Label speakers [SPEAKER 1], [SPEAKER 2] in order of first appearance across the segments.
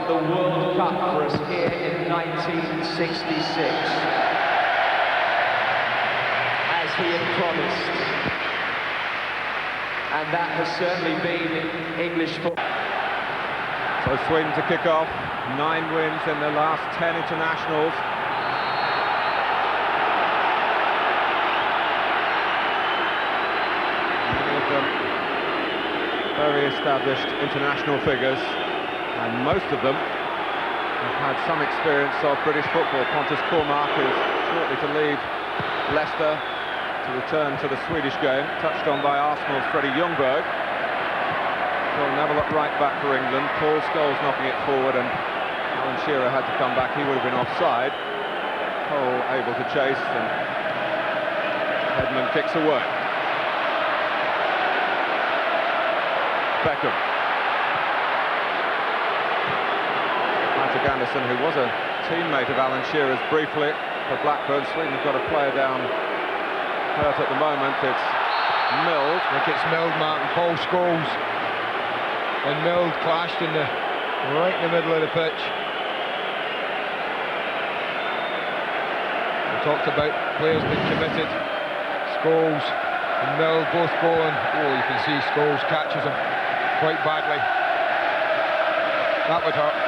[SPEAKER 1] the World Cup for us here in 1966, as he had promised. And that has certainly been English football.
[SPEAKER 2] So Sweden to kick off, 9 wins in their last 10 internationals. Many of them very established international figures, and most of them have had some experience of British football. Pontus Cormark is shortly to leave Leicester to return to the Swedish game, touched on by Arsenal's Freddie Ljungberg. Phil Neville at right back for England, Paul Scholes knocking it forward, and Alan Shearer had to come back, he would have been offside. Cole able to chase, and Hedman kicks away. Beckham. Patrick Anderson, who was a teammate of Alan Shearer's briefly for Blackburn. Sweden have got a player down hurt at the moment. It's Mild.
[SPEAKER 3] I think it's Mild, Martin. Paul Scholes and Mild clashed right in the middle of the pitch. We talked about players being committed. Scholes and Mild both going. Oh, you can see Scholes catches him quite badly. That would hurt.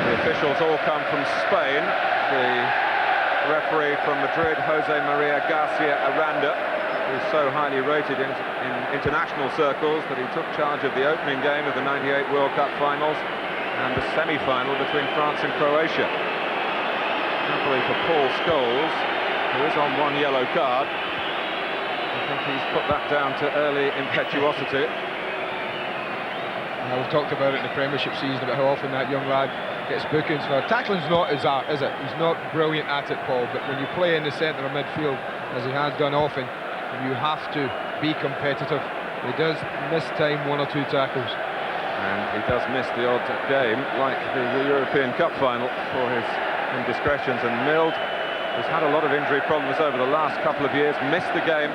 [SPEAKER 2] The officials all come from Spain. The referee from Madrid, Jose Maria Garcia Aranda, who's so highly rated in international circles that he took charge of the opening game of the '98 World Cup finals and the semi-final between France and Croatia. Happily for Paul Scholes, who is on 1 yellow card, I think he's put that down to early impetuosity.
[SPEAKER 3] We've talked about it in the Premiership season about how often that young lad gets bookings for. Tackling's not his art, is it? He's not brilliant at it, Paul, but when you play in the centre of midfield, as he has done often, you have to be competitive. He does miss time 1 or 2 tackles.
[SPEAKER 2] And he does miss the odd game, like the European Cup final, for his indiscretions. And Mild has had a lot of injury problems over the last couple of years, missed the game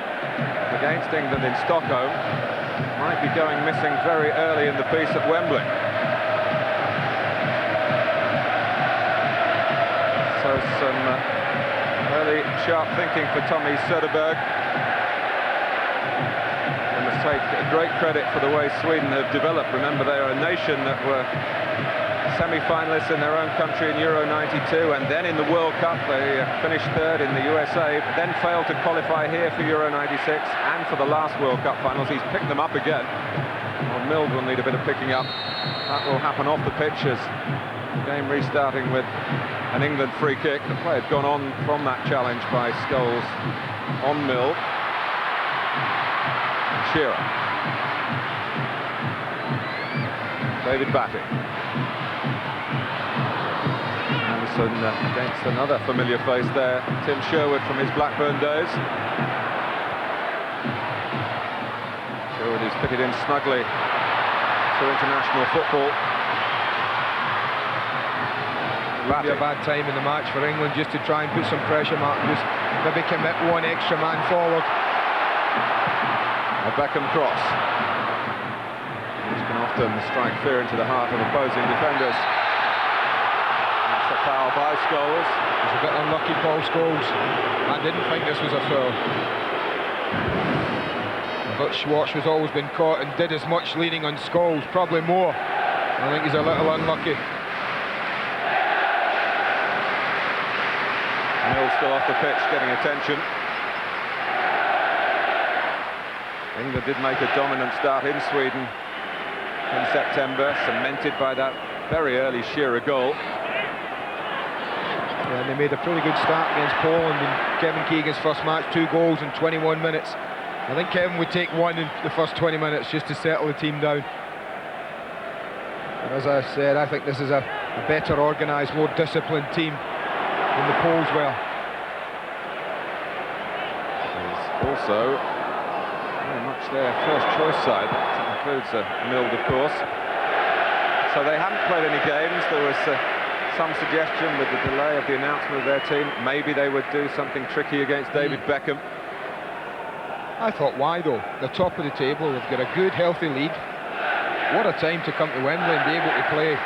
[SPEAKER 2] against England in Stockholm, might be going missing very early in the piece at Wembley. So some early sharp thinking for Tommy Söderberg. I must take great credit for the way Sweden have developed. Remember, they are a nation that were semi-finalists in their own country in Euro '92, and then in the World Cup they finished 3rd in the USA, then failed to qualify here for Euro '96 and for the last World Cup finals. He's picked them up again. Well, Mild will need a bit of picking up. That will happen off the pitch as the game restarting with an England free kick. The play had gone on from that challenge by Scholes on Mild. Shearer. David Batty. Anderson against another familiar face there, Tim Sherwood from his Blackburn days. Sherwood is fitted in snugly to international football.
[SPEAKER 3] It'll be a bad time in the match for England just to try and put some pressure, Martin. Just maybe commit 1 extra man forward.
[SPEAKER 2] A Beckham cross. This can often strike fear into the heart of opposing defenders. That's a foul by Scholes.
[SPEAKER 3] He's a bit unlucky, Paul Scholes. I didn't think this was a foul. But Schwartz has always been caught and did as much leaning on Scholes, probably more. I think he's a little unlucky.
[SPEAKER 2] Mill still off the pitch, getting attention. England did make a dominant start in Sweden in September, cemented by that very early Shearer goal.
[SPEAKER 3] Yeah, and they made a pretty good start against Poland in Kevin Keegan's first match, 2 goals in 21 minutes. I think Kevin would take 1 in the first 20 minutes just to settle the team down. And as I said, I think this is a better organised, more disciplined team than the Poles were.
[SPEAKER 2] It's also very much their first choice side. That includes Mild, of course. So they haven't played any games. There was some suggestion with the delay of the announcement of their team, maybe they would do something tricky against David Beckham.
[SPEAKER 3] I thought, why though? The top of the table, they've got a good, healthy lead. what a time to come to Wembley and be able to play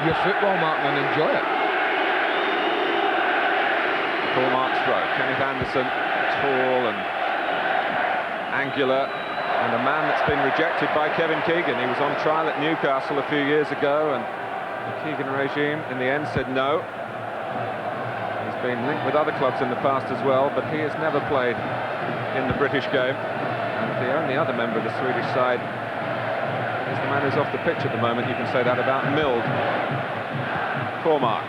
[SPEAKER 3] your football, Martin, and enjoy it.
[SPEAKER 2] Cormack's throw. Kenneth Anderson, tall and angular, and a man that's been rejected by Kevin Keegan. He was on trial at Newcastle a few years ago, and the Keegan regime in the end said no. He's been linked with other clubs in the past as well, but he has never played in the British game. And the only other member of the Swedish side is the man who's off the pitch at the moment. You can say that about Mild. Cormack.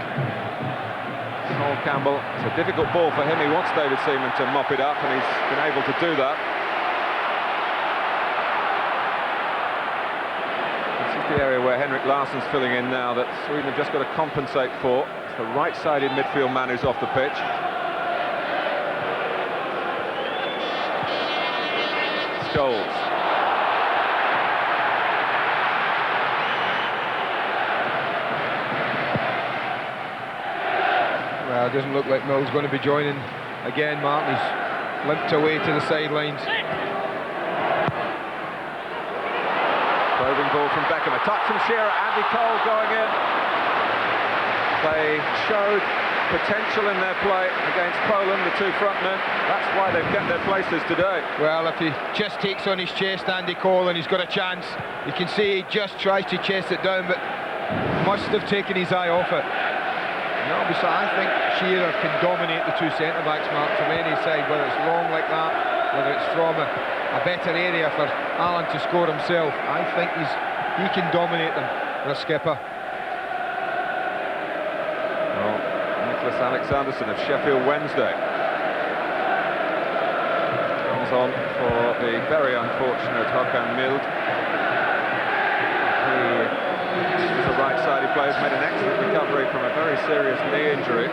[SPEAKER 2] Noel Campbell. It's a difficult ball for him. He wants David Seaman to mop it up, and he's been able to do that. This is the area where Henrik Larsson's filling in now, that Sweden have just got to compensate for. It's the right-sided midfield man who's off the pitch. Scholes.
[SPEAKER 3] Well, it doesn't look like Mill's going to be joining again, Martin. He's limped away to the sidelines.
[SPEAKER 2] Probing ball from Beckham. A touch from Shearer. Andy Cole going in. They showed potential in their play against Poland, the two frontmen. That's why they've kept their places today.
[SPEAKER 3] Well, if he just takes on his chest, Andy Cole, and he's got a chance. You can see he just tries to chase it down, but must have taken his eye off it. No, so I think Shearer can dominate the two centre-backs, Mark, from any side, whether it's long like that, whether it's from a better area for Alan to score himself. I think he can dominate them, the skipper.
[SPEAKER 2] Well, Nicholas Alexanderson of Sheffield Wednesday comes on for the very unfortunate Håkan Mild. He was a right-sided player, made an excellent recovery from a very serious knee injury.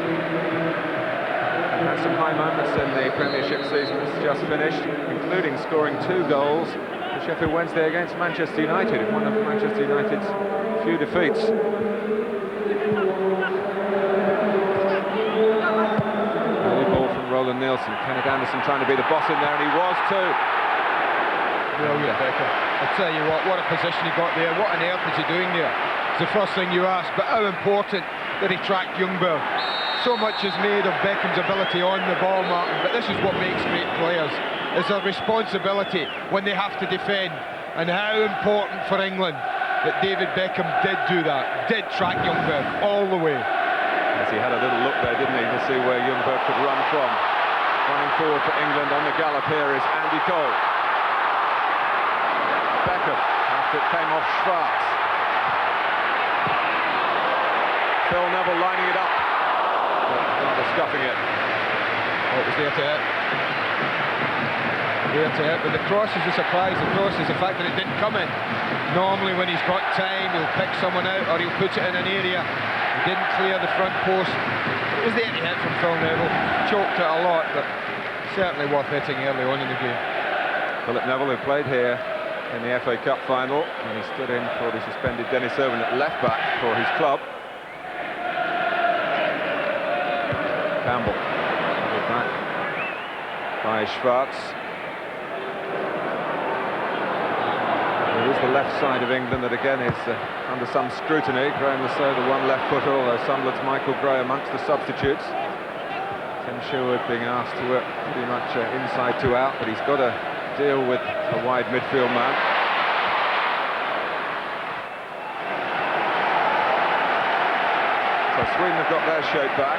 [SPEAKER 2] Had some high moments in the Premiership season that's just finished, including scoring 2 goals for Sheffield Wednesday against Manchester United, one of Manchester United's few defeats. Early ball from Roland Nielsen. Kenneth Anderson trying to be the boss in there, and he was too.
[SPEAKER 3] Brilliant, Beckham. I'll tell you what a position he got there. What on earth is he doing there? It's the first thing you ask, but how important that he tracked Ljungberg. So much is made of Beckham's ability on the ball, Martin, but this is what makes great players. It's a responsibility when they have to defend, and how important for England that David Beckham did do that, did track Ljungberg all the way.
[SPEAKER 2] Yes, he had a little look there, didn't he, to see where Ljungberg could run from. Running forward for England on the gallop here is Andy Cole. Beckham, after it came off Schwarz. Phil Neville lining it up, but rather scuffing it.
[SPEAKER 3] Oh, it was there to hit. There to hit, but the cross is a surprise. The cross is the fact that it didn't come in. Normally when he's got time, he'll pick someone out or he'll put it in an area. He didn't clear the front post. It was there to hit from Phil Neville. Choked it a lot, but certainly worth hitting early on in the game.
[SPEAKER 2] Philip Neville, who played here in the FA Cup final, and he stood in for the suspended Dennis Irwin at left back for his club. Campbell, back by Schwarz. It is the left side of England that again is under some scrutiny. Graham Lasso, the one left footer, although Sunderland's Michael Gray amongst the substitutes. Tim Sherwood being asked to work pretty much inside to out, but he's got to deal with a wide midfield man. So Sweden have got their shape back.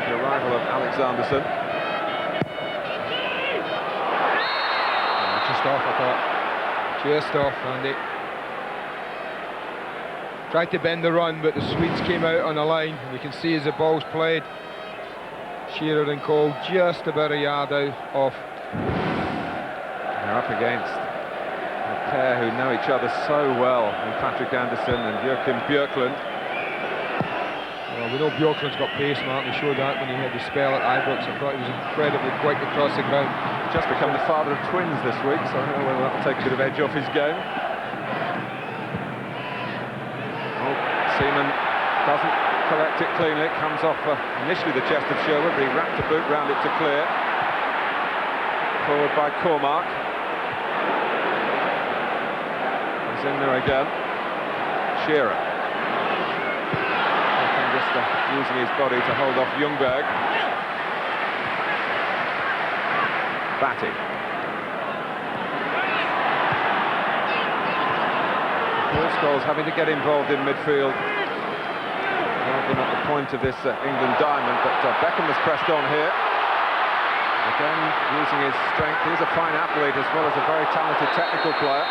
[SPEAKER 2] The arrival of Alexanderson.
[SPEAKER 3] Just off, I thought. Just off, Andy. Tried to bend the run, but the Swedes came out on a line. You can see as the ball's played, Shearer and Cole just about a yard out off.
[SPEAKER 2] They're up against a pair who know each other so well, and Patrick Anderson and Joachim Björklund.
[SPEAKER 3] Well, we know Björklund's got pace, Martin. He showed that when he had the spell at Ibrox. I thought he was incredibly quick across the ground.
[SPEAKER 2] Just become the father of twins this week, so I don't know whether that'll take a bit of edge off his game. Oh, Seaman doesn't collect it cleanly. It comes off initially the chest of Sherwood, but he wrapped the boot round it to clear. Forward by Cormack. He's in there again. Shearer. Just using his body to hold off Ljungberg. Batty. Paul Scholes having to get involved in midfield. Rather not the point of this England diamond, but Beckham has pressed on here. Again, using his strength. He's a fine athlete as well as a very talented technical player.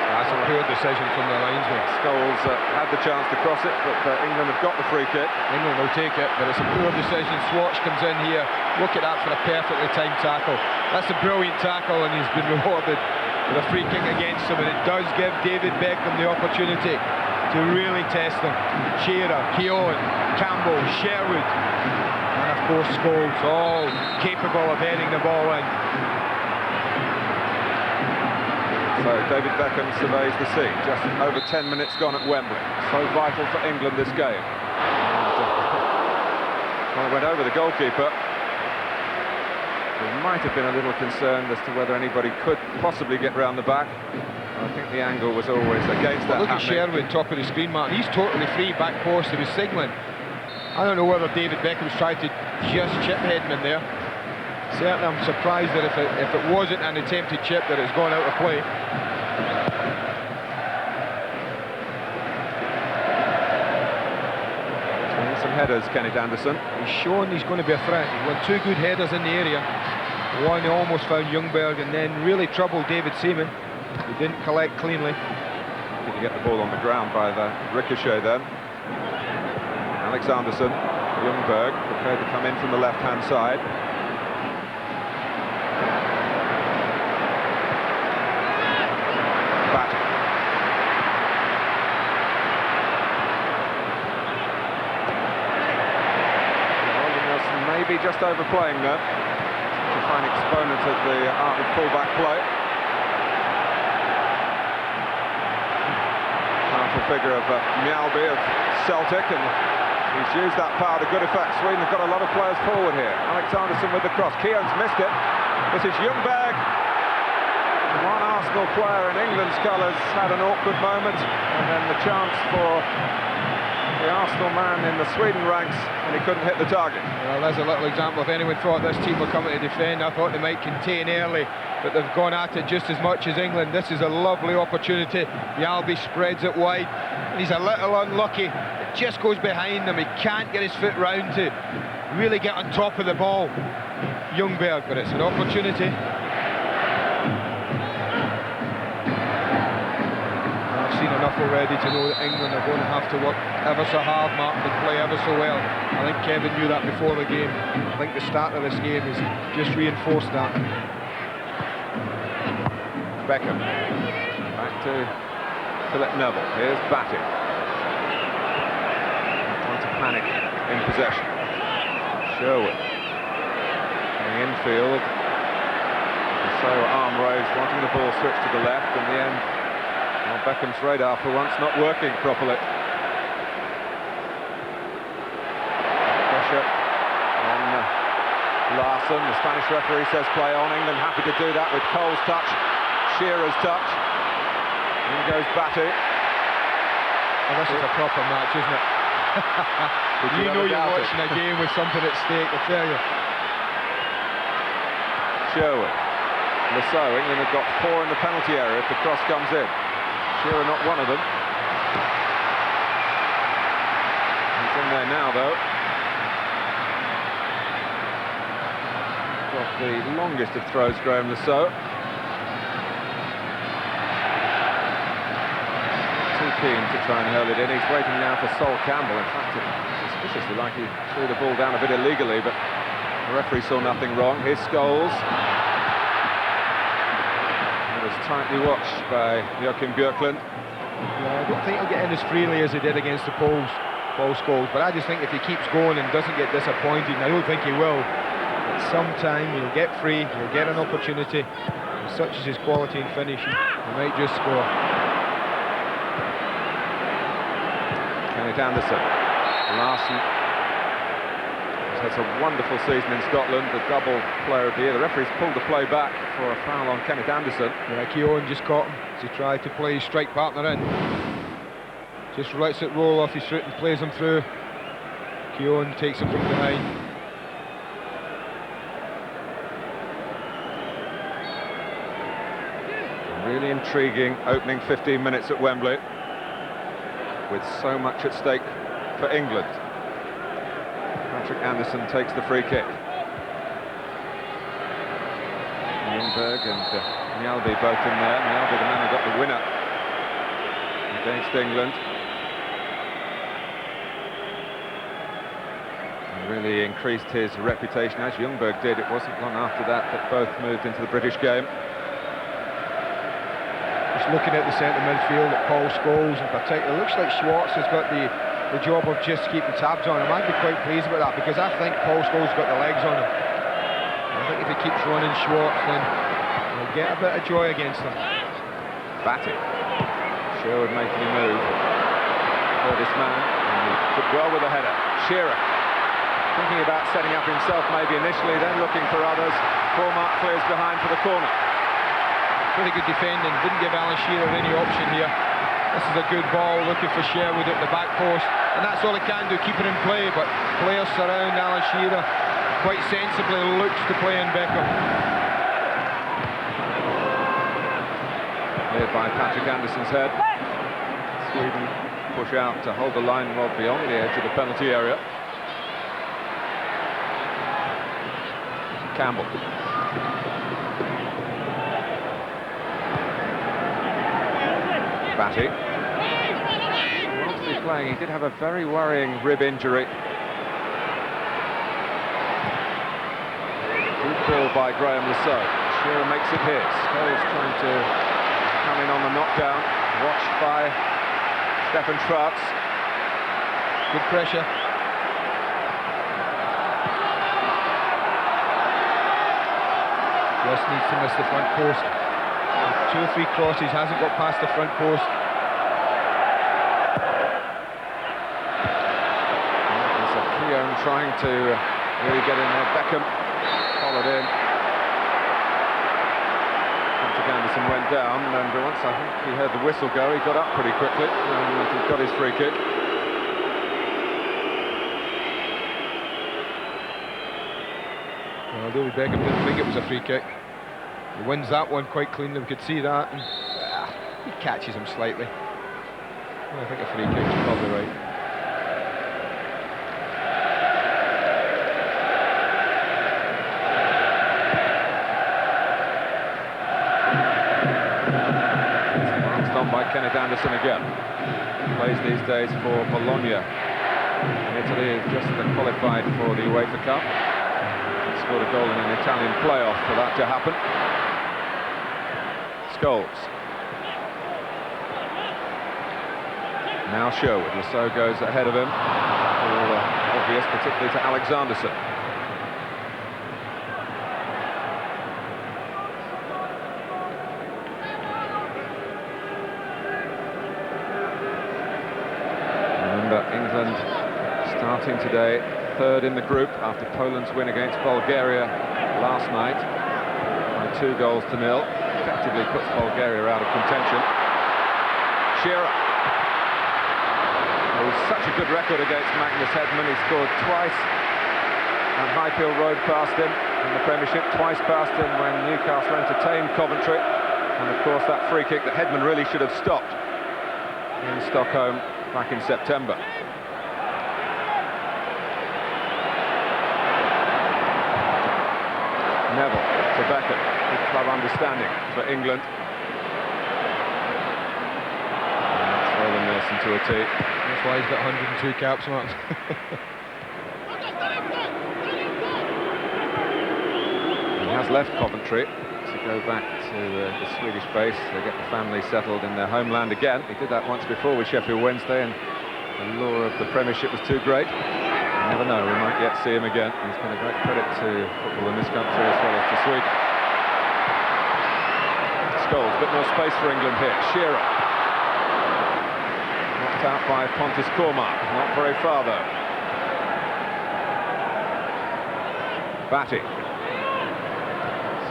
[SPEAKER 3] That's a poor decision from the linesman.
[SPEAKER 2] Scholes had the chance to cross it, but England have got the free kick.
[SPEAKER 3] England will take it, but it's a poor decision. Swatch comes in here. Look at that for a perfectly timed tackle. That's a brilliant tackle, and he's been rewarded with a free kick against him, and it does give David Beckham the opportunity to really test them. Shearer, Keown, Campbell, Sherwood, and of course Scholes, all capable of heading the ball in.
[SPEAKER 2] So David Beckham surveys the scene. Just over 10 minutes gone at Wembley. So vital for England this game. Well, it went over the goalkeeper. He might have been a little concerned as to whether anybody could possibly get round the back. I think the angle was always against that.
[SPEAKER 3] Look at Sherwood, top of the screen, Martin. He's totally free, back post. He was signalling. I don't know whether David Beckham's tried to just chip head him in there. Certainly, I'm surprised that if it wasn't an attempted chip, that it's gone out of play.
[SPEAKER 2] Some headers, Kenneth Anderson.
[SPEAKER 3] He's shown he's going to be a threat. He won 2 good headers in the area. One almost found Ljungberg, and then really troubled David Seaman. He didn't collect cleanly.
[SPEAKER 2] Did he get the ball on the ground by the ricochet then? Alexanderson, Ljungberg prepared to come in from the left-hand side. Maybe just overplaying there. Such a fine exponent of the art of full-back play. Powerful figure of Mjällby of Celtic, and he's used that power to good effect. Sweden have got a lot of players forward here. Alexanderson with the cross. Keown's missed it. This is Ljungberg. One Arsenal player in England's colours had an awkward moment, and then the chance for the Arsenal man in the Sweden ranks, and he couldn't hit the target.
[SPEAKER 3] Well, there's a little example. If anyone thought this team were coming to defend, I thought they might contain early, but they've gone at it just as much as England. This is a lovely opportunity. Mjällby spreads it wide, and he's a little unlucky. It just goes behind him. He can't get his foot round to really get on top of the ball. Ljungberg, but it's an opportunity. Seen enough already to know that England are going to have to work ever so hard, Martin, and play ever so well. I think Kevin knew that before the game. I think the start of this game has just reinforced that.
[SPEAKER 2] Beckham back to Philip Neville. Here's Batty. Trying to panic in possession. Sherwood in the infield. And so arm raised, wanting the ball switched to the left. In the end, well, Beckham's radar for once not working properly. Pressure on Larsson. The Spanish referee says play on. England happy to do that with Cole's touch, Shearer's touch. In goes Batty.
[SPEAKER 3] Oh, this is a proper match, isn't it? You know you're watching a game with something at stake, I tell you.
[SPEAKER 2] Sherwood. Lasso. England have got 4 in the penalty area if the cross comes in. Shearer not one of them. He's in there now, though. Got the longest of throws, Graham Lasso. Too keen to try and hurl it in. He's waiting now for Sol Campbell. In fact, it's suspiciously like he threw the ball down a bit illegally, but the referee saw nothing wrong. Here's Scholes. Tightly watched by Joachim Björklund.
[SPEAKER 3] Yeah, I don't think he'll get in as freely as he did against the Paul Scholes, but I just think if he keeps going and doesn't get disappointed, and I don't think he will, at some time he'll get free, he'll get an opportunity, and such as his quality and finishing, he might just score.
[SPEAKER 2] Kenneth Anderson. Larsson has a wonderful season in Scotland, the double player of the year. The referee's pulled the play back for a foul on Kenneth Anderson.
[SPEAKER 3] Yeah, Keown just caught him as he tried to play his strike partner in. Just lets it roll off his foot and plays him through. Keown takes him from behind.
[SPEAKER 2] Really intriguing opening 15 minutes at Wembley, with so much at stake for England. Patrick Anderson takes the free kick. Ljungberg and Mjalby both in there. Mjalby, the man who got the winner against England. And really increased his reputation, as Ljungberg did. It wasn't long after that that both moved into the British game.
[SPEAKER 3] Just looking at the centre midfield at Paul Scholes in particular, looks like Schwartz has got the job of just keeping tabs on him. I'd be quite pleased with that, because I think Paul Scholes got the legs on him. I think if he keeps running Schwartz, then he'll get a bit of joy against him.
[SPEAKER 2] Batty. Sherwood making a move for this man, and he did well with the header. Shearer thinking about setting up himself maybe initially, then looking for others. Cormac clears behind for the corner.
[SPEAKER 3] Pretty good defending, didn't give Alan Shearer any option here. This is a good ball, looking for Sherwood at the back post, and that's all he can do, keep it in play, but players surround Alan Shearer. Quite sensibly looks to play in Beckham.
[SPEAKER 2] Cleared by Patrick Anderson's head. Sweden push out to hold the line well beyond the edge of the penalty area. Campbell. Batty. Whilst he's playing, he did have a very worrying rib injury. Good ball by Graham Lasso. Shearer makes it his. Scholes trying to come in on the knockdown. Watched by Stefan Schwartz.
[SPEAKER 3] Good pressure. Just needs to miss the front post. 2 or 3 crosses, hasn't got past the front post.
[SPEAKER 2] There's a Keown trying to really get in there. Beckham followed in. Patrick Anderson went down, and once I think he heard the whistle go, he got up pretty quickly and he got his free kick.
[SPEAKER 3] Well, David Beckham didn't think it was a free kick. He wins that one quite cleanly, we could see that, and he catches him slightly. Well, I think a free kick is probably right.
[SPEAKER 2] It's on by Kenneth Anderson again. Plays these days for Bologna in Italy, just qualified for the UEFA Cup. He scored a goal in an Italian playoff for that to happen. Scholes. Now Sherwood. Lasso goes ahead of him. All obvious, particularly to Alexanderson. Remember, England starting today third in the group after Poland's win against Bulgaria last night by 2 goals to 0. Effectively puts Bulgaria out of contention. Shearer, who's such a good record against Magnus Hedman. He scored twice and Highfield Road passed him in the Premiership, twice passed him when Newcastle entertained Coventry, and of course that free kick that Hedman really should have stopped in Stockholm back in September. Neville to Beckham. Good club understanding for England. That's Roland Nilsson to a tee.
[SPEAKER 3] That's why he's got 102 caps, Mark.
[SPEAKER 2] He has left Coventry to go back to the Swedish base. They get the family settled in their homeland again. He did that once before with Sheffield Wednesday, and the lure of the Premiership was too great. You never know, we might yet see him again. He's been a great credit to football in this country as well as to Sweden. Scholes, a bit more space for England here. Shearer. Knocked out by Pontus Cormac. Not very far though. Batty.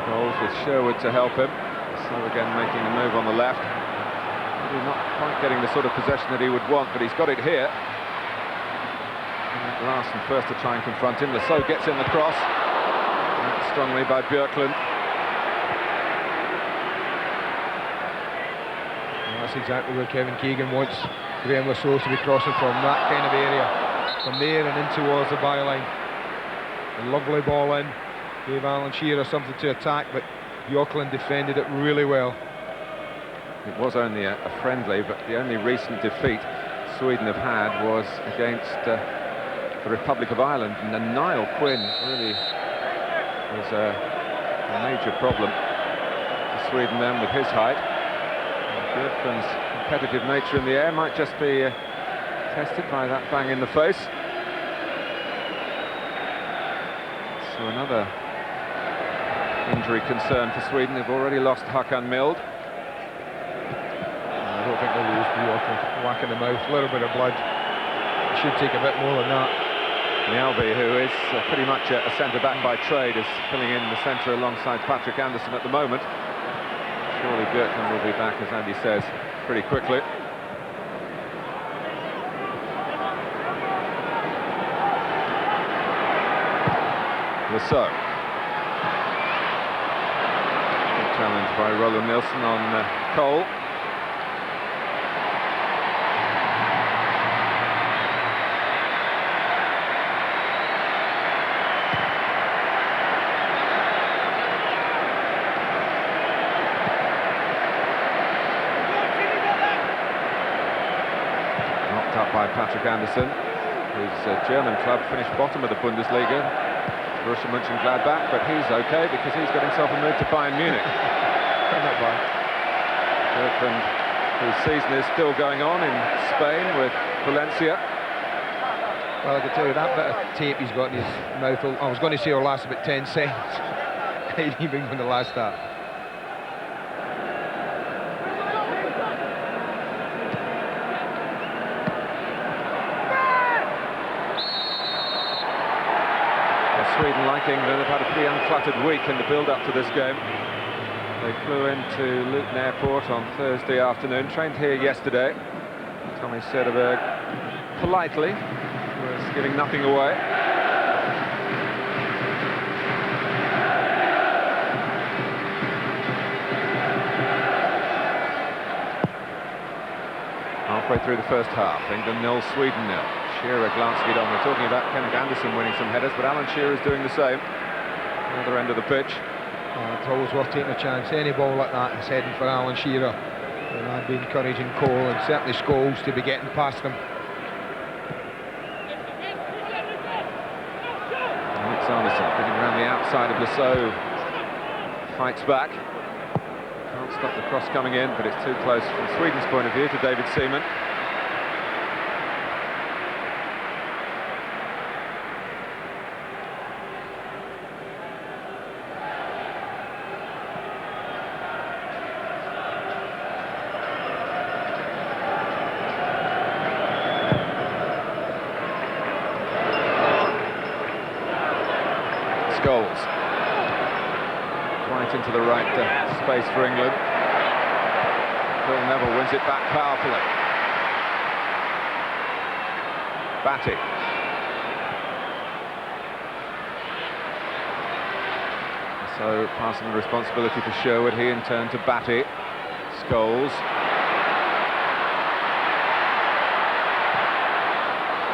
[SPEAKER 2] Scholes with Sherwood to help him. So again making a move on the left. Maybe not quite getting the sort of possession that he would want, but he's got it here. Larson first to try and confront him. Lasso gets in the cross. Strongly by Björklund.
[SPEAKER 3] And that's exactly where Kevin Keegan wants Graham Lasso to be crossing from, that kind of area. From there and in towards the byline. A lovely ball in. Gave Alan Shearer something to attack, but Björklund defended it really well.
[SPEAKER 2] It was only a friendly, but the only recent defeat Sweden have had was against the Republic of Ireland, and then Niall Quinn really was a major problem for Sweden then with his height. Björklund's competitive nature in the air might just be tested by that bang in the face. So another injury concern for Sweden. They've already lost Hakan Mild.
[SPEAKER 3] I don't think they'll lose Björklund. Whack in the mouth, a little bit of blood. It should take a bit more than that.
[SPEAKER 2] Mjällby, who is pretty much a centre-back by trade, is filling in the centre alongside Patrick Anderson at the moment. Surely Björklund will be back, as Andy says, pretty quickly. Lasso. Good challenge by Roland Nilsson on Cole. By Patrick Anderson, whose German club finished bottom of the Bundesliga, Borussia Mönchengladbach, but he's okay because he's got himself a move to Bayern Munich.
[SPEAKER 3] Not bad.
[SPEAKER 2] Björklund, whose season is still going on in Spain with Valencia.
[SPEAKER 3] Well, I can tell you that bit of tape he's got in his mouth, I was going to say it'll last about 10 seconds. He ain't even going to last that.
[SPEAKER 2] Sweden, like England, have had a pretty uncluttered week in the build-up to this game. They flew into Luton Airport on Thursday afternoon, trained here yesterday. Tommy Söderberg politely was giving nothing away. Halfway through the first half, England 0, Sweden 0. Shearer glanced it on. We're talking about Kenneth Anderson winning some headers, but Alan Shearer is doing the same. Other end of the pitch.
[SPEAKER 3] It's always worth taking a chance. Any ball like that is heading for Alan Shearer. And I'd be encouraging Cole and certainly Scholes to be getting past them.
[SPEAKER 2] Alex Anderson getting around the outside of Lasso. Fights back. Can't stop the cross coming in, but it's too close from Sweden's point of view to David Seaman. Scholes. Right into the right space for England. Phil Neville wins it back powerfully. Batty. So passing the responsibility for Sherwood, he in turn to Batty. Scholes.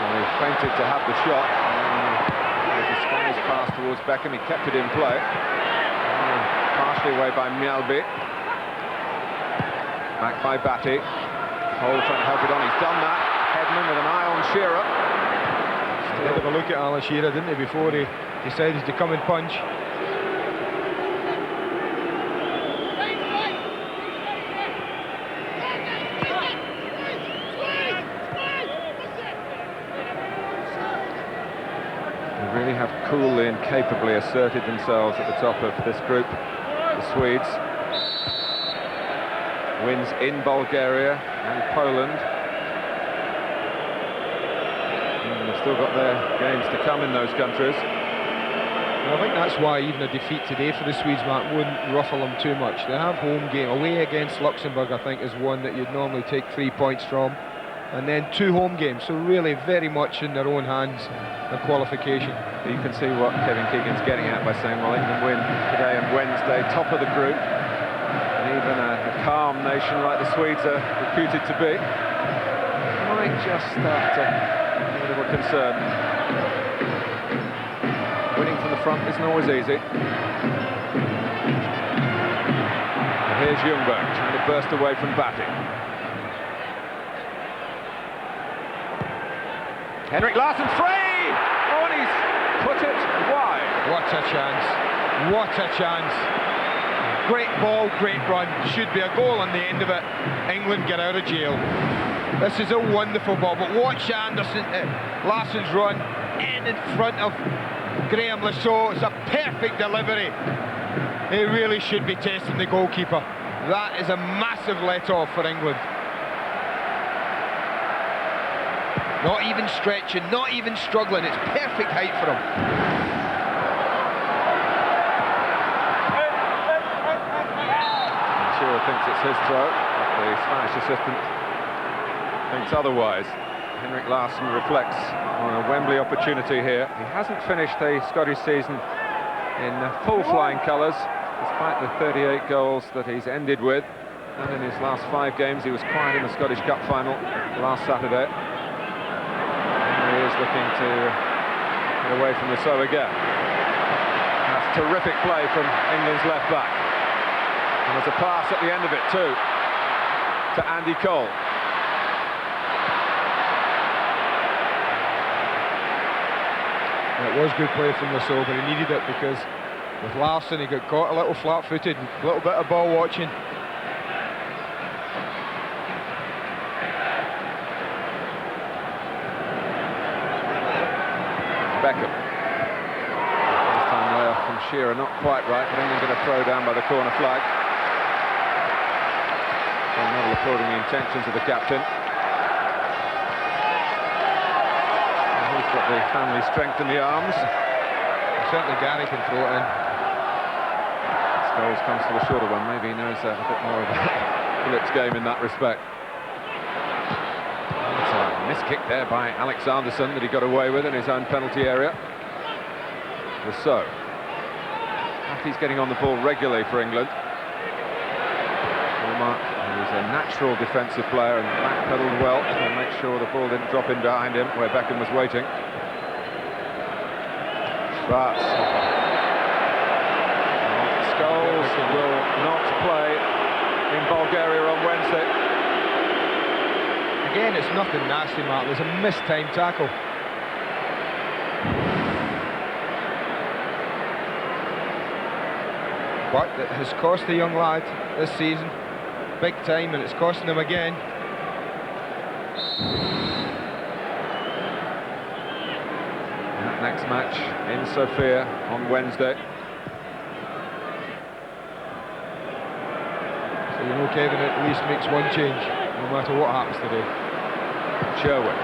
[SPEAKER 2] Well, he feinted to have the shot. Disguised pass towards Beckham, he kept it in play. Partially away by Mjällby. Back by Batty. Cole trying to help it on, he's done that. Headman with an eye on Shearer.
[SPEAKER 3] Still had a look at Alan Shearer, didn't he, before he decided to come and punch.
[SPEAKER 2] Really have coolly and capably asserted themselves at the top of this group, the Swedes. Wins in Bulgaria and Poland. And they've still got their games to come in those countries.
[SPEAKER 3] I think that's why even a defeat today for the Swedes, Mark, wouldn't ruffle them too much. They have home game. Away against Luxembourg, I think, is one that you'd normally take 3 points from. And then 2 home games, so really very much in their own hands, the qualification.
[SPEAKER 2] You can see what Kevin Keegan's getting at by saying, well, England win today and Wednesday, top of the group. And even a calm nation like the Swedes are reputed to be, might just start to be a little concerned. Winning from the front isn't always easy. And here's Ljungberg trying to burst away from Batty. Henrik Larsson free! Oh, and he's put it wide.
[SPEAKER 3] What a chance. What a chance. Great ball, great run. Should be a goal on the end of it. England get out of jail. This is a wonderful ball, but watch Larsson's run in front of Graham Lasso. It's a perfect delivery. He really should be testing the goalkeeper. That is a massive let-off for England. Not even stretching, not even struggling. It's perfect height for him.
[SPEAKER 2] Shearer thinks it's his throw, but the Spanish assistant thinks otherwise. Henrik Larsson reflects on a Wembley opportunity here. He hasn't finished the Scottish season in full flying colours, despite the 38 goals that he's ended with. And in his last 5 games, he was quiet in the Scottish Cup final last Saturday. He is looking to get away from the so again. That's terrific play from England's left back. And there's a pass at the end of it too, to Andy Cole.
[SPEAKER 3] It was good play from Lasso, but he needed it because with Larsson he got caught a little flat-footed, a little bit of ball watching.
[SPEAKER 2] Beckham. This time layoff from Shearer, not quite right, but England get a throw down by the corner flag. Paul Neville applauding the intentions of the captain. And he's got the family strength in the arms.
[SPEAKER 3] Certainly Gary can throw it in.
[SPEAKER 2] Scholes comes to the shorter one, maybe he knows a bit more about Phillips' game in that respect. Missed kick there by Alex Anderson that he got away with in his own penalty area. So, he's getting on the ball regularly for England. Mark, who's a natural defensive player and backpedalled well to make sure the ball didn't drop in behind him where Beckham was waiting. But Scholes will not play in Bulgaria on Wednesday.
[SPEAKER 3] Again, it's nothing nasty, Mark. There's a mistimed tackle. But it has cost the young lad this season big time, and it's costing him again.
[SPEAKER 2] That next match in Sofia on Wednesday.
[SPEAKER 3] So you know Kevin at least makes one change, no matter what happens today.
[SPEAKER 2] Sherwood.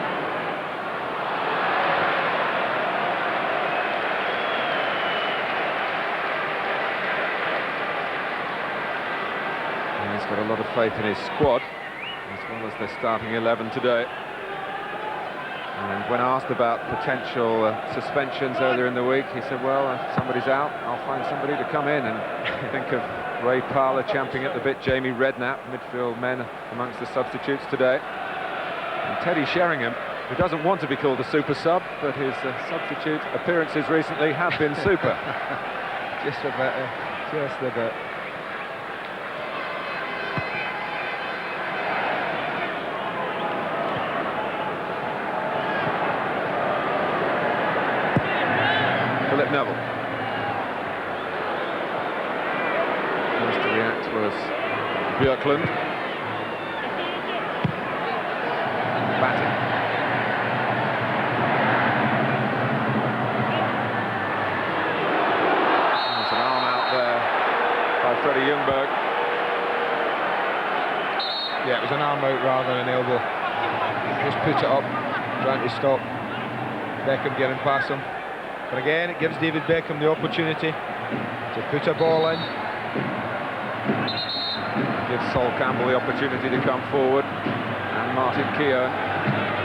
[SPEAKER 2] And he's got a lot of faith in his squad, as well as their starting 11 today. And when asked about potential suspensions earlier in the week, he said, well, if somebody's out, I'll find somebody to come in. And think of Ray Parlour champing at the bit, Jamie Redknapp, midfield men amongst the substitutes today. And Teddy Sheringham, who doesn't want to be called a super sub, but his substitute appearances recently have been super.
[SPEAKER 3] Just a bit, just a bit.
[SPEAKER 2] Philip Neville. First to react was Björklund. Batting. There's an arm out there by Freddie Ljungberg.
[SPEAKER 3] Yeah, it was an arm out rather than an elbow. Just put it up, trying to stop Beckham getting past him. But again, it gives David Beckham the opportunity to put a ball in.
[SPEAKER 2] Gives Sol Campbell the opportunity to come forward, and Martin Keown.